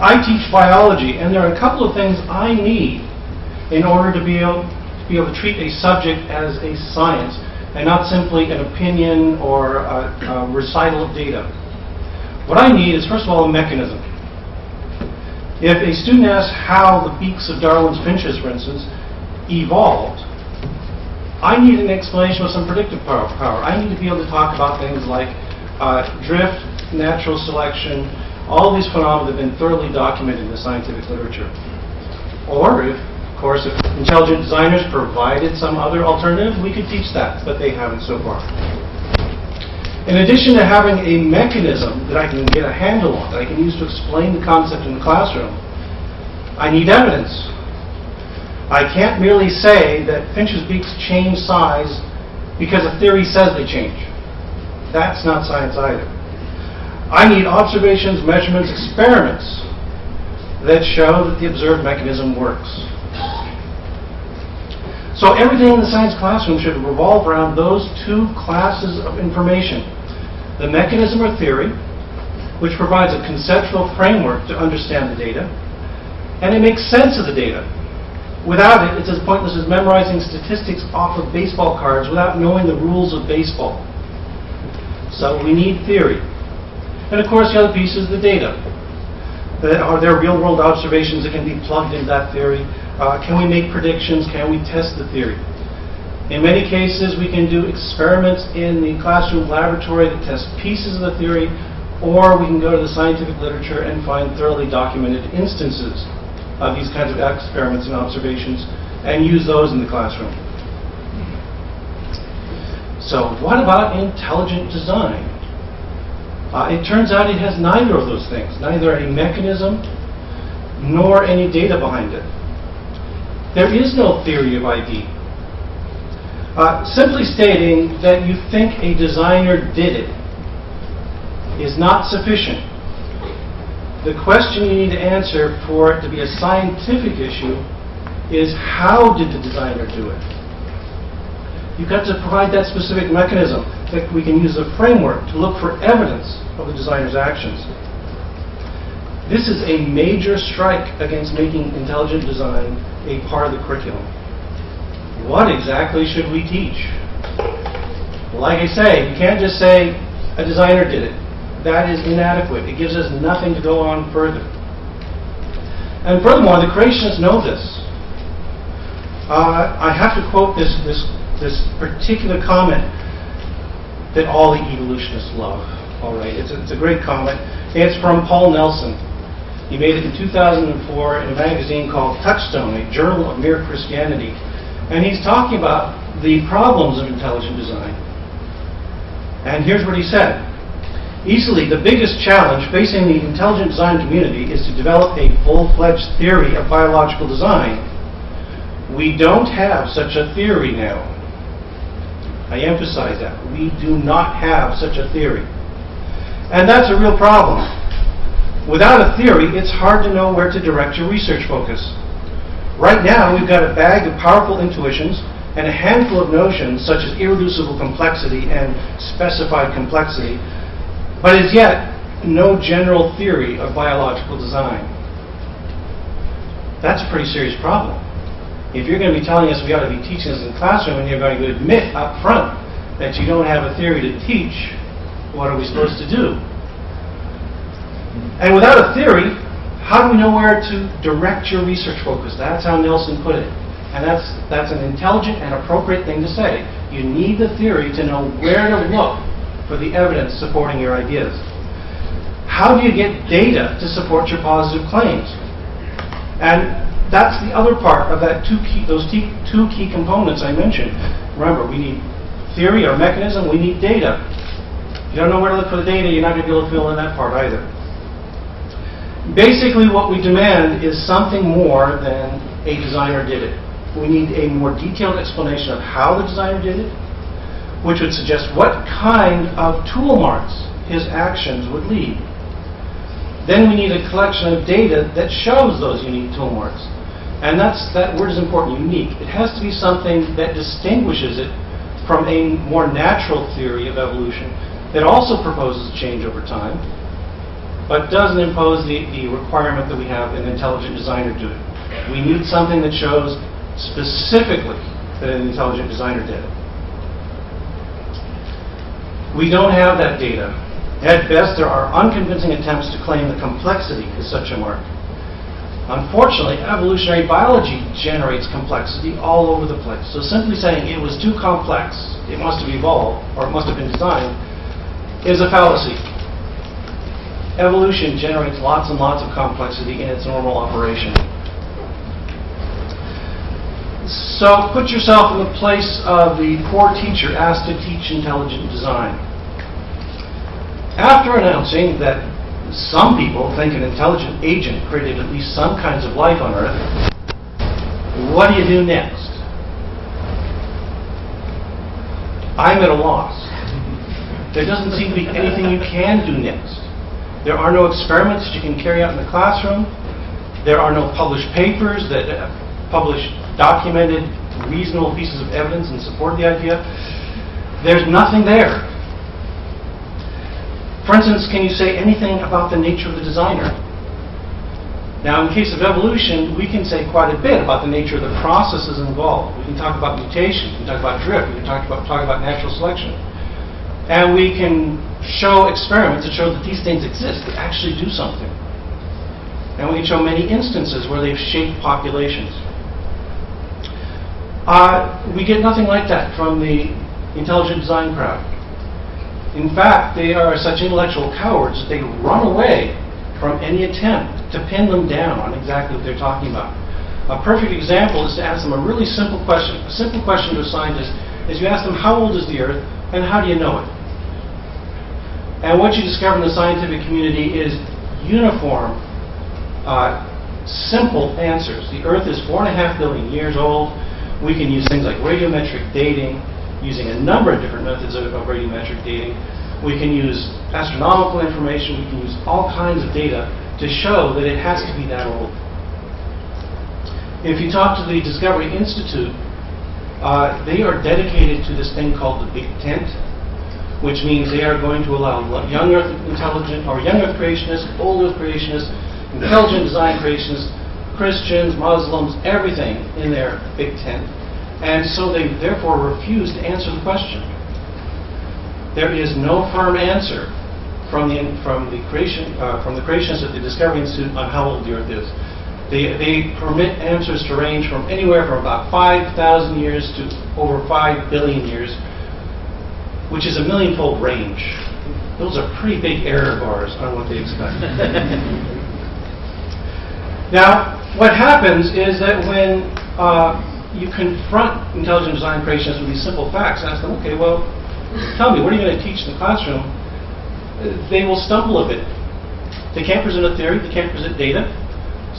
I teach biology, and there are a couple of things I need in order to be able to treat a subject as a science, and not simply an opinion or a recital of data. What I need is, first of all, a mechanism. If a student asks how the beaks of Darwin's finches, for instance, evolved, I need an explanation with some predictive power. I need to be able to talk about things like drift, natural selection, all these phenomena that have been thoroughly documented in the scientific literature. Or, of course, if intelligent designers provided some other alternative, we could teach that, but they haven't so far. In addition to having a mechanism that I can get a handle on, that I can use to explain the concept in the classroom, I need evidence. I can't merely say that finches' beaks change size because a theory says they change. That's not science either. I need observations, measurements, experiments that show that the observed mechanism works. So everything in the science classroom should revolve around those two classes of information. The mechanism or theory, which provides a conceptual framework to understand the data, and it makes sense of the data. Without it, it's as pointless as memorizing statistics off of baseball cards without knowing the rules of baseball. So we need theory. And of course, the other piece is the data. Are there real-world observations that can be plugged into that theory? Can we make predictions? Can we test the theory? In many cases, we can do experiments in the classroom laboratory that test pieces of the theory, or we can go to the scientific literature and find thoroughly documented instances of these kinds of experiments and observations and use those in the classroom. So what about intelligent design? It turns out it has neither of those things, neither a mechanism nor any data behind it. There is no theory of ID. Simply stating that you think a designer did it is not sufficient. The question you need to answer for it to be a scientific issue is, how did the designer do it? You've got to provide that specific mechanism that we can use as a framework to look for evidence of the designer's actions. This is a major strike against making intelligent design a part of the curriculum. What exactly should we teach? Like I say, you can't just say a designer did it. That is inadequate. It gives us nothing to go on further. And furthermore, the creationists know this. I have to quote this particular comment that all the evolutionists love. All right, it's a great comment. It's from Paul Nelson. He made it in 2004 in a magazine called Touchstone, a journal of mere Christianity. And he's talking about the problems of intelligent design. And here's what he said. Easily, the biggest challenge facing the intelligent design community is to develop a full-fledged theory of biological design. We don't have such a theory now. I emphasize that. We do not have such a theory. And that's a real problem. Without a theory, it's hard to know where to direct your research focus. Right now, we've got a bag of powerful intuitions and a handful of notions such as irreducible complexity and specified complexity, but as yet, no general theory of biological design. That's a pretty serious problem. If you're going to be telling us we ought to be teaching this in the classroom and you're going to admit up front that you don't have a theory to teach, what are we supposed to do? And without a theory, how do we know where to direct your research focus? That's how Nelson put it. And that's an intelligent and appropriate thing to say. You need the theory to know where to look for the evidence supporting your ideas. How do you get data to support your positive claims? And that's the other part of that those two key components I mentioned. Remember, we need theory or mechanism, we need data. If you don't know where to look for the data, you're not going to be able to fill in that part either. Basically, what we demand is something more than a designer did it. We need a more detailed explanation of how the designer did it, which would suggest what kind of tool marks his actions would lead. Then we need a collection of data that shows those unique tool marks. And that word is important, unique. It has to be something that distinguishes it from a more natural theory of evolution that also proposes change over time, but doesn't impose the requirement that we have an intelligent designer do it. We need something that shows specifically that an intelligent designer did it. We don't have that data. At best, there are unconvincing attempts to claim that complexity is such a mark. Unfortunately, evolutionary biology generates complexity all over the place. So simply saying it was too complex, it must have evolved, or it must have been designed, is a fallacy. Evolution generates lots and lots of complexity in its normal operation. So put yourself in the place of the poor teacher asked to teach intelligent design. After announcing that some people think an intelligent agent created at least some kinds of life on Earth, what do you do next? I'm at a loss. There doesn't seem to be anything you can do next. There are no experiments that you can carry out in the classroom. There are no published papers that publish documented, reasonable pieces of evidence in support of the idea. There's nothing there. For instance, can you say anything about the nature of the designer? Now, in the case of evolution, we can say quite a bit about the nature of the processes involved. We can talk about mutation, we can talk about drift, we can talk about natural selection. And we can show experiments that show that these things exist, that actually do something. And we can show many instances where they've shaped populations. We get nothing like that from the intelligent design crowd. In fact, they are such intellectual cowards that they run away from any attempt to pin them down on exactly what they're talking about. A perfect example is to ask them a really simple question. A simple question to a scientist is you ask them, how old is the Earth and how do you know it? And what you discover in the scientific community is uniform, simple answers. The Earth is 4.5 billion years old. We can use things like radiometric dating, using a number of different methods of radiometric dating. We can use astronomical information. We can use all kinds of data to show that it has to be that old. If you talk to the Discovery Institute, they are dedicated to this thing called the Big Tent, which means they are going to allow young Earth intelligent or young Earth creationists, old Earth creationists, intelligent design creationists, Christians, Muslims, everything in their Big Tent. And so they therefore refuse to answer the question. There is no firm answer from the creationists at the Discovery Institute on how old the Earth is. They permit answers to range from anywhere from about 5,000 years to over 5 billion years, which is a million-fold range. Those are pretty big error bars on what they expect. Now, what happens is that when you confront intelligent design creationists with these simple facts, ask them, okay, well, tell me, what are you going to teach in the classroom? They will stumble a bit. They can't present a theory, they can't present data.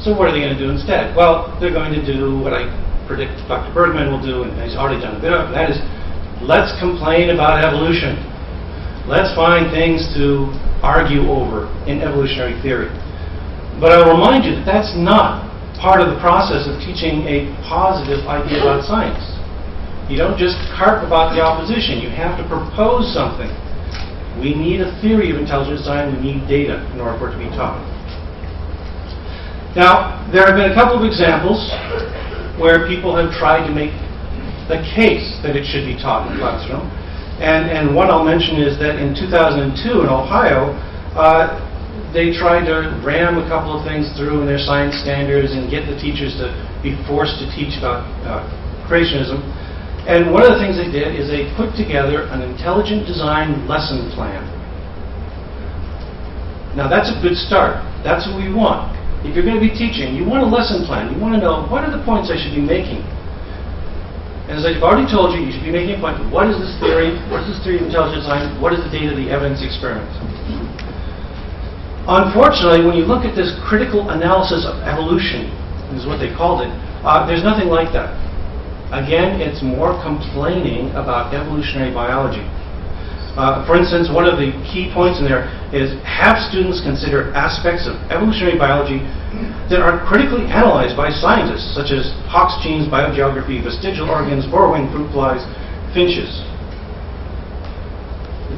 So what are they going to do instead? Well, they're going to do what I predict Dr. Bergman will do, and he's already done a bit of, and that is, let's complain about evolution. Let's find things to argue over in evolutionary theory. But I'll remind you that that's not part of the process of teaching a positive idea about science. You don't just carp about the opposition. You have to propose something. We need a theory of intelligent design. We need data in order for it to be taught. Now, there have been a couple of examples where people have tried to make the case that it should be taught in the classroom. And one I'll mention is that in 2002 in Ohio, they tried to ram a couple of things through in their science standards and get the teachers to be forced to teach about creationism. And one of the things they did is they put together an intelligent design lesson plan. Now that's a good start. That's what we want. If you're going to be teaching, you want a lesson plan. You want to know, what are the points I should be making? And as I've already told you, you should be making a point. What is this theory? What is this theory of intelligent design? What is the data, the evidence, the experiments? Unfortunately, when you look at this critical analysis of evolution, is what they called it, there's nothing like that. Again, it's more complaining about evolutionary biology. For instance, one of the key points in there is, have students consider aspects of evolutionary biology that are critically analyzed by scientists, such as Hox genes, biogeography, vestigial organs, four-winged fruit flies, finches.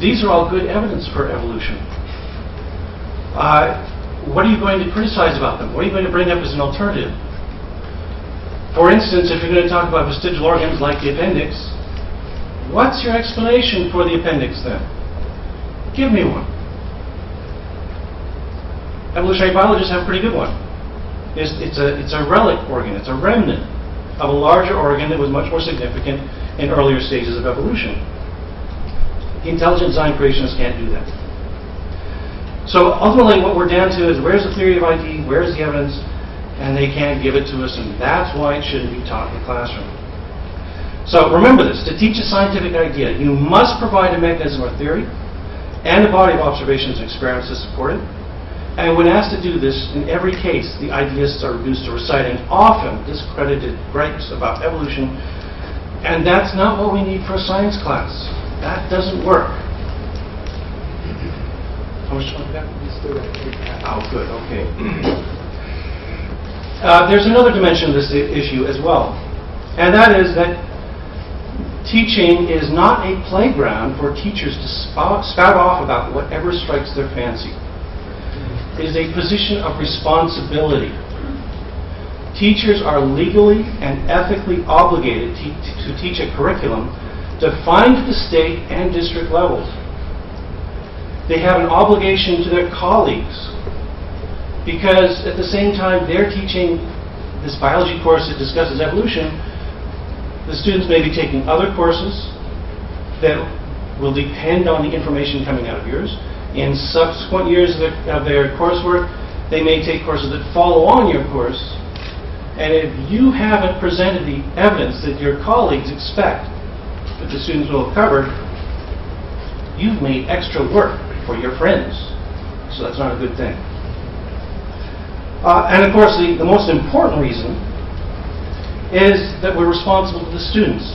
These are all good evidence for evolution. What are you going to criticize about them? What are you going to bring up as an alternative? For instance, if you're going to talk about vestigial organs like the appendix, what's your explanation for the appendix then? Give me one. Evolutionary biologists have a pretty good one. It's a relic organ. It's a remnant of a larger organ that was much more significant in earlier stages of evolution. The intelligent design creationists can't do that. So ultimately what we're down to is where's the theory of ID, where's the evidence, and they can't give it to us, and that's why it shouldn't be taught in the classroom. So remember this, to teach a scientific idea, you must provide a mechanism or theory and a body of observations and experiments to support it. And when asked to do this, in every case, the ideists are reduced to reciting often discredited gripes about evolution, and that's not what we need for a science class. That doesn't work. How much time do we have? Oh, good, okay. There's another dimension of this issue as well, and that is that teaching is not a playground for teachers to spout off about whatever strikes their fancy. It is a position of responsibility. Teachers are legally and ethically obligated to teach a curriculum defined at the state and district levels. They have an obligation to their colleagues because at the same time they're teaching this biology course that discusses evolution, the students may be taking other courses that will depend on the information coming out of yours. In subsequent years of their coursework, they may take courses that follow on your course, and if you haven't presented the evidence that your colleagues expect that the students will have covered, you've made extra work for your friends. So that's not a good thing. And of course, the most important reason is that we're responsible to the students.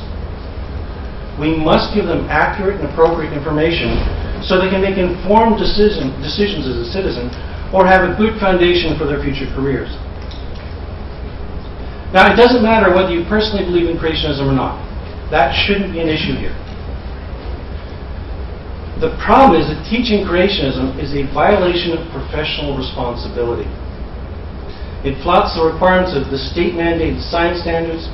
We must give them accurate and appropriate information so they can make informed decisions as a citizen or have a good foundation for their future careers. Now, it doesn't matter whether you personally believe in creationism or not. That shouldn't be an issue here. The problem is that teaching creationism is a violation of professional responsibility. It flouts the requirements of the state-mandated science standards,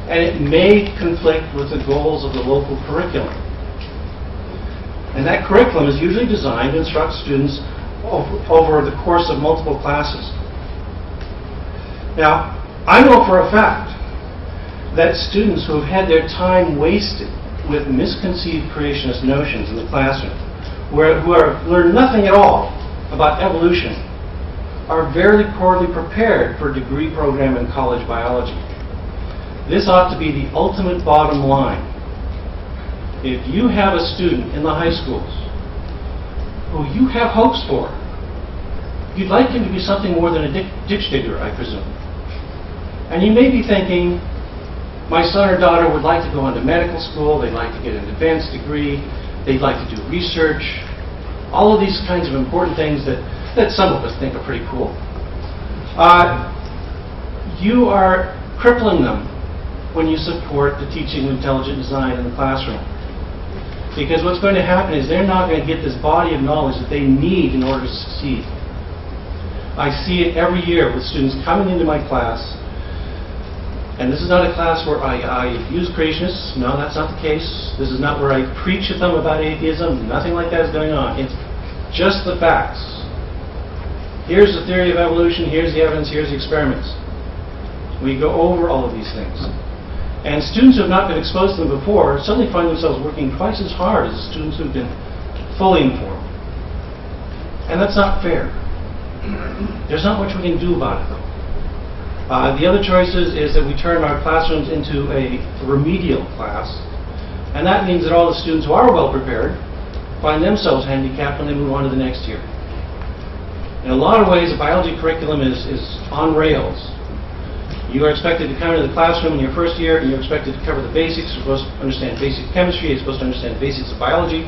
and it may conflict with the goals of the local curriculum. And that curriculum is usually designed to instruct students over the course of multiple classes. Now, I know for a fact that students who have had their time wasted with misconceived creationist notions in the classroom, who have learned nothing at all about evolution, are very poorly prepared for a degree program in college biology. This ought to be the ultimate bottom line. If you have a student in the high schools who you have hopes for, you'd like him to be something more than a ditch digger, I presume. And you may be thinking, my son or daughter would like to go into medical school, they'd like to get an advanced degree, they'd like to do research, all of these kinds of important things that some of us think are pretty cool. You are crippling them when you support the teaching of intelligent design in the classroom. Because what's going to happen is they're not going to get this body of knowledge that they need in order to succeed. I see it every year with students coming into my class. And this is not a class where I use creationists. No, that's not the case. This is not where I preach at them about atheism. Nothing like that is going on. It's just the facts. Here's the theory of evolution. Here's the evidence. Here's the experiments. We go over all of these things. And students who have not been exposed to them before suddenly find themselves working twice as hard as the students who've been fully informed. And that's not fair. There's not much we can do about it, though. The other choice is that we turn our classrooms into a remedial class, and that means that all the students who are well prepared find themselves handicapped when they move on to the next year. In a lot of ways, the biology curriculum is on rails. You are expected to come into the classroom in your first year, and you're expected to cover the basics. You're supposed to understand basic chemistry, you're supposed to understand the basics of biology,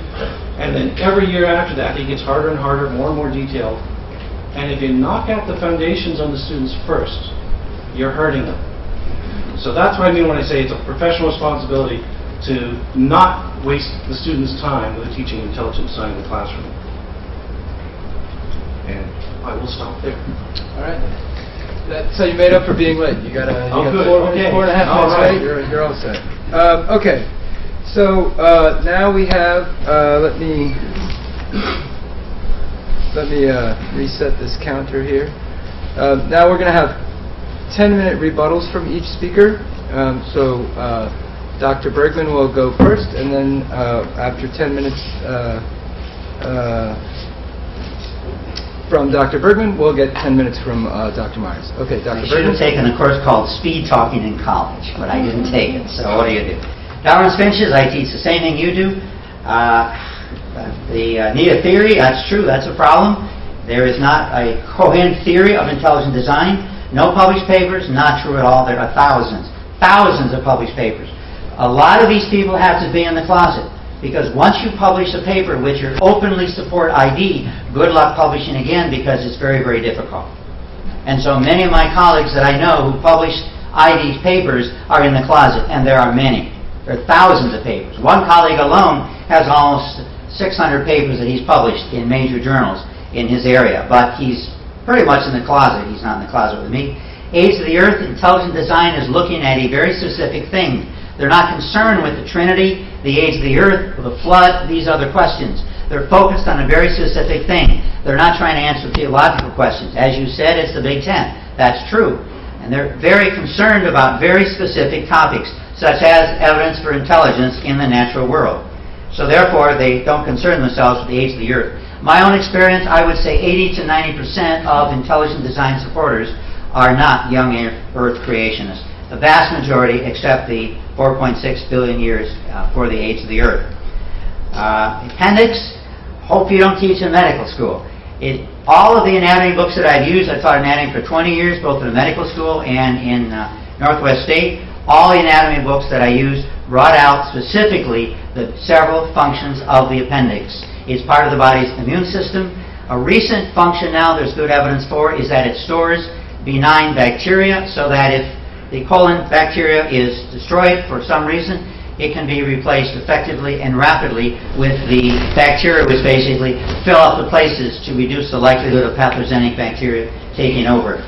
and then every year after that, it gets harder and harder, more and more detailed. And if you knock out the foundations on the students first, you're hurting them. So that's what I mean when I say it's a professional responsibility to not waste the students' time with teaching intelligent design in the classroom. And I will stop there. All right. So you made up for being late. You got good. 4 and a half All minutes, right. right? You're all set. Okay. So now we have. Let me reset this counter here. Now we're going to have 10-minute rebuttals from each speaker. Dr. Bergman will go first, and then after 10 minutes from Dr. Bergman, we'll get 10 minutes from Dr. Myers. Okay, Dr. I should Bergman. have taken a course called Speed Talking in college, but I didn't take it, so what do you do? Darwin's finches, I teach the same thing you do. The need a theory, that's true, that's a problem. There is not a coherent theory of intelligent design. No published papers, not true at all. There are thousands of published papers. A lot of these people have to be in the closet, because once you publish a paper which you openly support ID, good luck publishing again, because it's very, very difficult. And so many of my colleagues that I know who publish ID papers are in the closet, and there are many. There are thousands of papers. One colleague alone has almost 600 papers that he's published in major journals in his area, but he's pretty much in the closet. He's not in the closet with me. Age of the Earth, intelligent design is looking at a very specific thing. They're not concerned with the Trinity, the age of the Earth, the flood, these other questions. They're focused on a very specific thing. They're not trying to answer theological questions. As you said, it's the Big Ten. That's true. And they're very concerned about very specific topics, such as evidence for intelligence in the natural world. So therefore, they don't concern themselves with the age of the Earth. My own experience, I would say 80 to 90% of intelligent design supporters are not young Earth creationists. The vast majority accept the 4.6 billion years for the age of the Earth. Appendix, hope you don't teach in medical school. All of the anatomy books that I've used, I taught anatomy for 20 years, both in a medical school and in Northwest State. All the anatomy books that I used brought out specifically the several functions of the appendix. It's part of the body's immune system. A recent function now there's good evidence for is that it stores benign bacteria, so that if the colon bacteria is destroyed for some reason, it can be replaced effectively and rapidly with the bacteria, which basically fill up the places to reduce the likelihood of pathogenic bacteria taking over.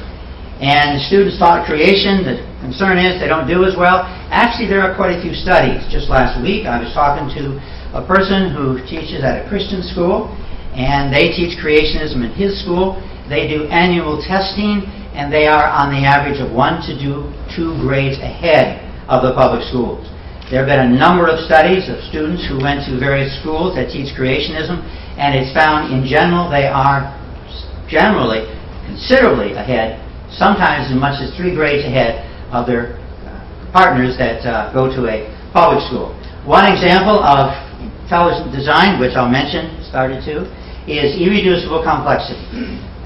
And students taught creation. The concern is they don't do as well. Actually, there are quite a few studies. Just last week, I was talking to a person who teaches at a Christian school, and they teach creationism in his school. They do annual testing, and they are on the average of 1 to 2 grades ahead of the public schools. There have been a number of studies of students who went to various schools that teach creationism, and it's found in general they are generally considerably ahead, sometimes as much as 3 grades ahead of their partners that go to a public school. One example of intelligent design, which I'll mention, is irreducible complexity.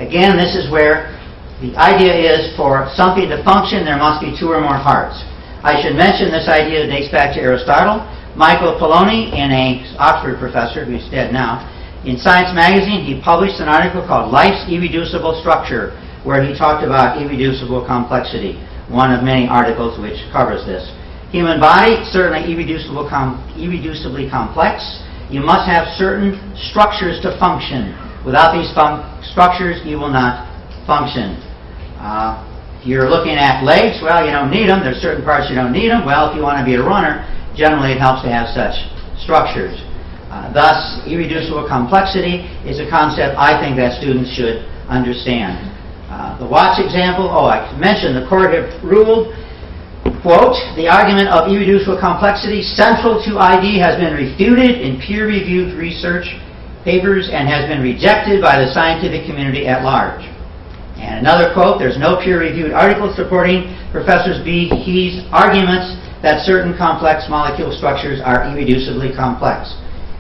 Again, this is where the idea is for something to function, there must be 2 or more parts. I should mention this idea dates back to Aristotle. Michael Poloni, an Oxford professor who's dead now, in Science magazine, he published an article called Life's Irreducible Structure, where he talked about irreducible complexity, one of many articles which covers this. Human body, certainly irreducibly complex. You must have certain structures to function. Without these structures, you will not function. If you're looking at legs, well, you don't need them. There's certain parts you don't need them. Well, if you want to be a runner, generally it helps to have such structures. Thus, irreducible complexity is a concept I think that students should understand. The watch example, I mentioned the court have ruled, quote, the argument of irreducible complexity central to ID has been refuted in peer-reviewed research papers and has been rejected by the scientific community at large. And another quote, there's no peer-reviewed article supporting Professor Behe's arguments that certain complex molecule structures are irreducibly complex.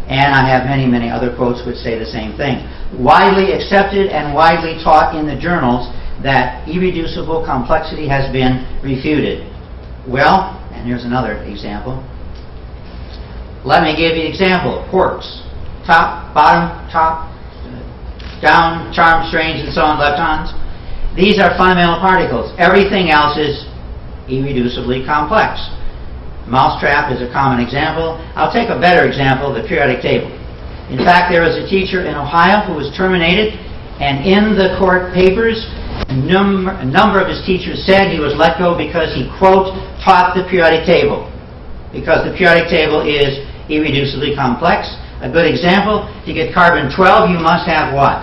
And I have many, many other quotes which say the same thing. Widely accepted and widely taught in the journals that irreducible complexity has been refuted. Well, and here's another example. Let me give you an example. Quarks. Top, bottom, top, down, charm, strange, and so on, leptons. These are fundamental particles. Everything else is irreducibly complex. Mousetrap is a common example. I'll take a better example, the periodic table. In fact, there was a teacher in Ohio who was terminated. And in the court papers, a number of his teachers said he was let go because he, quote, taught the periodic table. Because the periodic table is irreducibly complex. A good example, to get carbon-12, you must have what?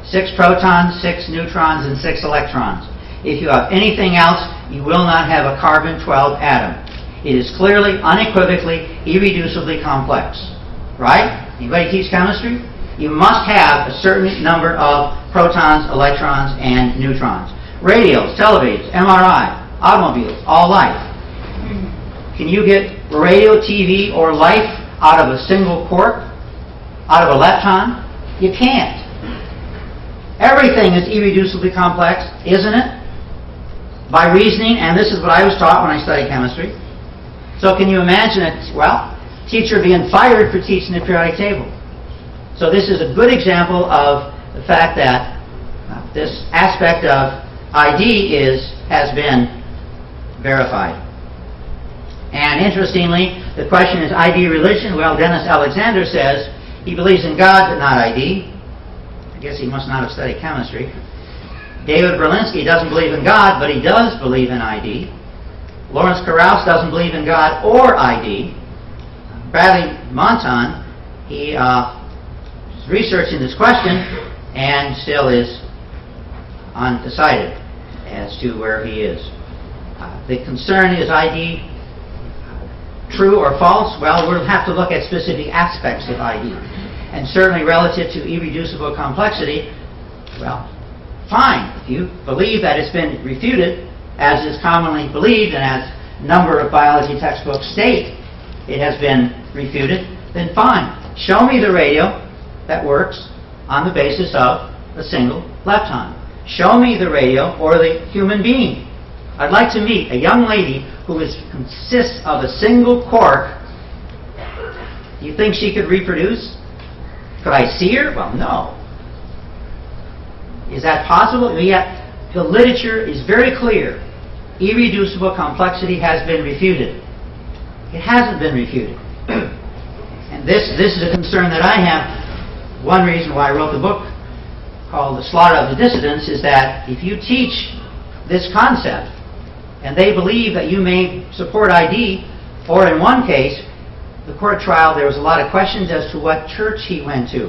6 protons, 6 neutrons, and 6 electrons. If you have anything else, you will not have a carbon-12 atom. It is clearly, unequivocally, irreducibly complex. Right? Anybody teach chemistry? You must have a certain number of protons, electrons, and neutrons. Radios, televisions, MRI, automobiles, all life. Can you get radio, TV, or life out of a single quark? Out of a lepton? You can't. Everything is irreducibly complex, isn't it? By reasoning, and this is what I was taught when I studied chemistry. So can you imagine it? Well, teacher being fired for teaching the periodic table. So this is a good example of the fact that this aspect of ID has been verified. And interestingly, the question is ID religion. Well, Dennis Alexander says he believes in God but not ID. I guess he must not have studied chemistry. David Berlinski doesn't believe in God, but he does believe in ID. Lawrence Krauss doesn't believe in God or ID. Bradley Monton, he is researching this question and still is undecided as to where he is. The concern is ID true or false? Well, we'll have to look at specific aspects of ID. And certainly relative to irreducible complexity, well, fine. If you believe that it's been refuted, as is commonly believed and as a number of biology textbooks state it has been refuted, then fine. Show me the radio that works on the basis of a single lepton. Show me the radio or the human being. I'd like to meet a young lady who consists of a single quark. Do you think she could reproduce? Could I see her? Well, no. Is that possible? Yet the literature is very clear. Irreducible complexity has been refuted. It hasn't been refuted. And this is a concern that I have. One reason why I wrote the book called The Slaughter of the Dissidents is that if you teach this concept and they believe that you may support ID, or in one case, the court trial, there was a lot of questions as to what church he went to.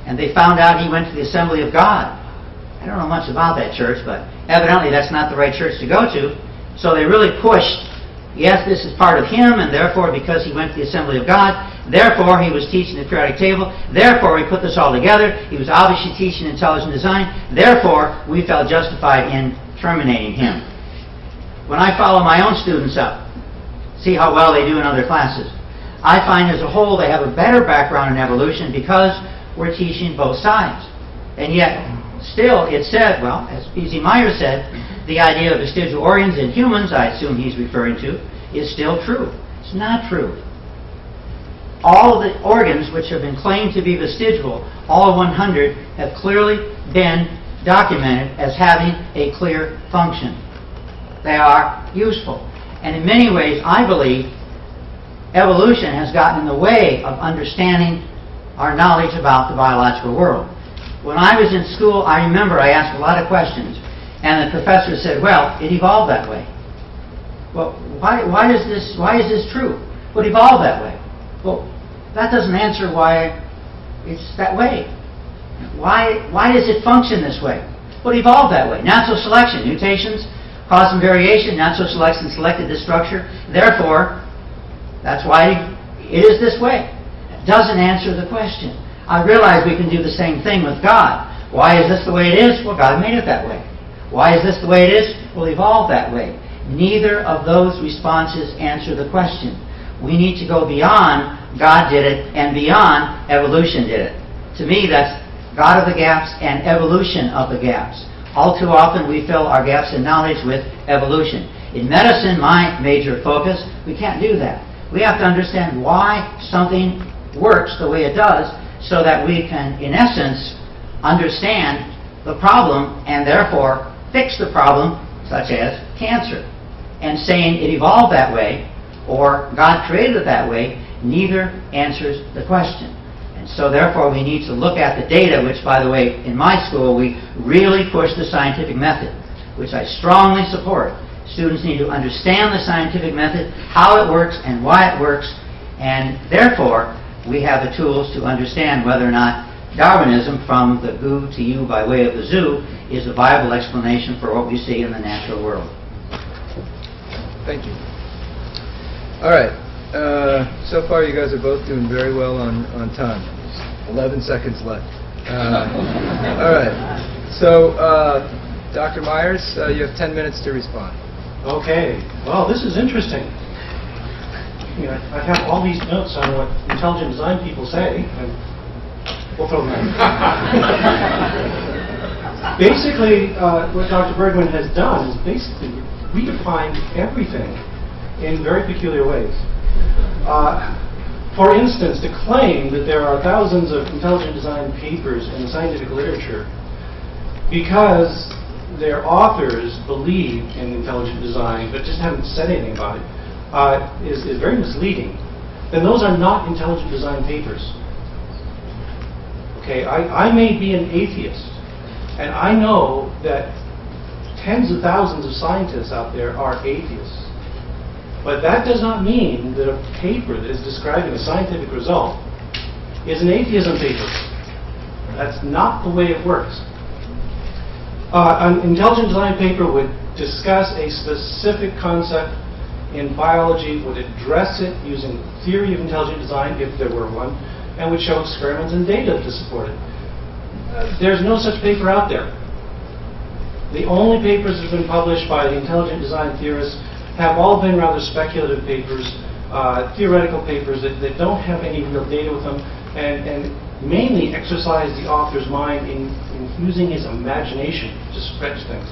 And they found out he went to the Assembly of God. I don't know much about that church, but evidently that's not the right church to go to. So they really pushed, yes, this is part of him, and therefore because he went to the Assembly of God, therefore he was teaching the periodic table, therefore we put this all together, he was obviously teaching intelligent design, therefore we felt justified in terminating him. When I follow my own students up, see how well they do in other classes, I find as a whole they have a better background in evolution because we're teaching both sides. And yet, still, it said, well, as P.Z. Meyer said, the idea of vestigial organs in humans, I assume he's referring to, is still true. It's not true. All of the organs which have been claimed to be vestigial, all 100, have clearly been documented as having a clear function. They are useful. And in many ways, I believe, evolution has gotten in the way of understanding our knowledge about the biological world. When I was in school, I remember I asked a lot of questions, and the professor said, well, it evolved that way. Well, why is this true? Well, it evolved that way. Well, that doesn't answer why it's that way. Why does it function this way? Well, it evolved that way. Natural selection, mutations, cause and variation, natural selection selected this structure. Therefore, that's why it is this way. It doesn't answer the question. I realize we can do the same thing with God. Why is this the way it is? Well, God made it that way. Why is this the way it is? Well, evolved that way. Neither of those responses answer the question. We need to go beyond God did it and beyond evolution did it. To me, that's God of the gaps and evolution of the gaps. All too often we fill our gaps in knowledge with evolution. In medicine, my major focus, we can't do that. We have to understand why something works the way it does so that we can, in essence, understand the problem and therefore fix the problem, such as cancer. And saying it evolved that way or God created it that way, neither answers the question. And so therefore we need to look at the data, which, by the way, in my school, we really push the scientific method, which I strongly support. Students need to understand the scientific method, how it works and why it works, and therefore we have the tools to understand whether or not Darwinism, from the goo to you by way of the zoo, is a viable explanation for what we see in the natural world. Thank you. All right. So far, you guys are both doing very well on time. 11 seconds left. All right. So, Dr. Myers, you have 10 minutes to respond. Okay. Well, this is interesting. I have all these notes on what intelligent design people say, and we'll throw them in. Basically, what Dr. Bergman has done is basically redefined everything in very peculiar ways. For instance, to claim that there are thousands of intelligent design papers in the scientific literature because their authors believe in intelligent design but just haven't said anything about it, is very misleading. Then those are not intelligent design papers. Okay, I may be an atheist, and I know that tens of thousands of scientists out there are atheists. But that does not mean that a paper that is describing a scientific result is an atheism paper. That's not the way it works. An intelligent design paper would discuss a specific concept in biology, would address it using theory of intelligent design, if there were one, and would show experiments and data to support it. There's no such paper out there. The only papers that have been published by the intelligent design theorists have all been rather speculative papers, theoretical papers that don't have any real data with them, and mainly exercise the author's mind in using his imagination to stretch things.